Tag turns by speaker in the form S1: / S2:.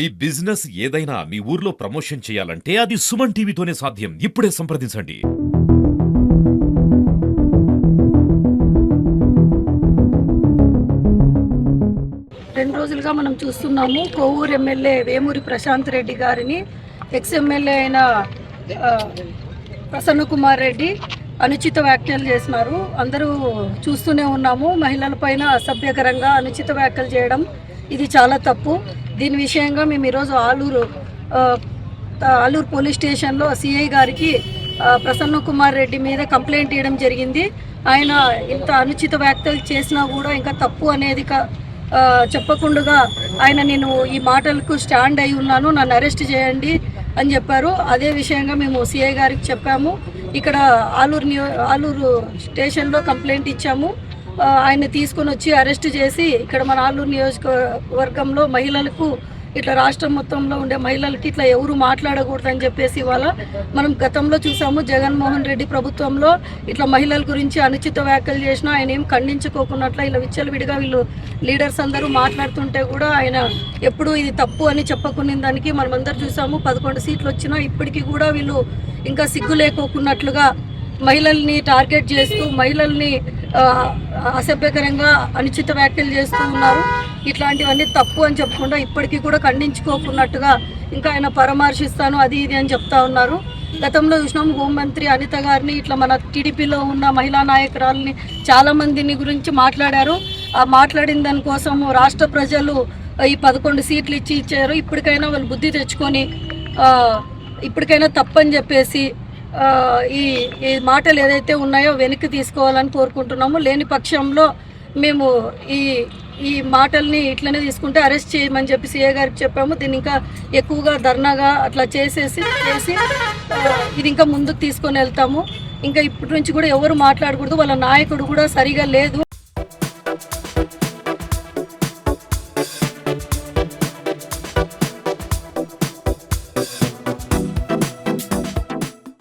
S1: ఈ బిజినెస్ ఏదైనా మీ ఊర్లో ప్రమోషన్ చేయాలంటే అది సుమన్ టీవీతోనే సాధ్యం. ఇప్పుడే సంప్రదించండి.
S2: 2 రోజులుగా మనం చూస్తున్నాము. కోవూరు ఎమ్మెల్యే వేమూరి ప్రశాంత్ రెడ్డి గారిని ఎక్స్ ఎమ్మెల్యే అయిన ప్రసన్న కుమార్ రెడ్డి అనుచిత వ్యాఖ్యలు చేస్తున్నారు. అందరూ చూస్తూనే ఉన్నాము. మహిళలపైన అసభ్యకరంగా అనుచిత వ్యాఖ్యలు చేయడం ఇది చాలా తప్పు. దీని విషయంగా మేము ఈరోజు ఆలూరు పోలీస్ స్టేషన్లో సిఐ గారికి ప్రసన్న కుమార్ రెడ్డి మీద కంప్లైంట్ ఇవ్వడం జరిగింది. ఆయన ఇంత అనుచిత వ్యాఖ్యలు చేసినా కూడా ఇంకా తప్పు అనేది చెప్పకుండా ఆయన నేను ఈ మాటలకు స్టాండ్ అయి ఉన్నాను, నన్ను అరెస్ట్ చేయండి అని చెప్పారు. అదే విషయంగా మేము సిఐ గారికి చెప్పాము. ఇక్కడ ఆలూరు స్టేషన్లో కంప్లైంట్ ఇచ్చాము. ఆయన తీసుకొని వచ్చి అరెస్ట్ చేసి ఇక్కడ మన ఆలూరు నియోజకవర్గంలో మహిళలకు ఇట్లా రాష్ట్రం మొత్తంలో ఉండే మహిళలకి ఇట్లా ఎవరు మాట్లాడకూడదని చెప్పేసి ఇవాళ మనం గతంలో చూసాము. జగన్మోహన్ రెడ్డి ప్రభుత్వంలో ఇట్లా మహిళల గురించి అనుచిత వ్యాఖ్యలు చేసినా ఆయన ఏం ఖండించుకోకున్నట్ల ఇలా విచ్చలవిడిగా వీళ్ళు లీడర్స్ అందరూ మాట్లాడుతుంటే కూడా ఆయన ఎప్పుడు ఇది తప్పు అని చెప్పకున్న దానికి మనమందరూ చూసాము. 11 సీట్లు వచ్చినా ఇప్పటికీ కూడా వీళ్ళు ఇంకా సిగ్గు లేకోకున్నట్లుగా మహిళల్ని టార్గెట్ చేస్తూ మహిళల్ని అసభ్యకరంగా అనుచిత వ్యాఖ్యలు చేస్తూ ఉన్నారు. ఇట్లాంటివన్నీ తప్పు అని చెప్పకుండా ఇప్పటికీ కూడా ఖండించుకోకున్నట్టుగా ఇంకా ఆయన పరామర్శిస్తాను అది ఇది అని చెప్తా ఉన్నారు. గతంలో చూసినాము హోంమంత్రి అనిత గారిని ఇట్లా మన టీడీపీలో ఉన్న మహిళా నాయకురాలని చాలామందిని గురించి మాట్లాడారు. ఆ మాట్లాడిన దానికోసము రాష్ట్ర ప్రజలు ఈ 11 సీట్లు ఇచ్చారు. ఇప్పటికైనా వాళ్ళు బుద్ధి తెచ్చుకొని ఇప్పటికైనా తప్పని చెప్పేసి ఈ మాటలు ఏదైతే ఉన్నాయో వెనక్కి తీసుకోవాలని కోరుకుంటున్నాము. లేని పక్షంలో మేము ఈ మాటల్ని ఇట్లనే తీసుకుంటే అరెస్ట్ చేయమని చెప్పి సీఏ గారికి చెప్పాము. దీన్ని ఇంకా ఎక్కువగా ధర్నాగా అట్లా చేసి ఇది ఇంకా ముందుకు తీసుకొని వెళ్తాము. ఇంకా ఇప్పటి నుంచి కూడా ఎవరు మాట్లాడకూడదు. వాళ్ళ నాయకుడు కూడా సరిగా లేదు.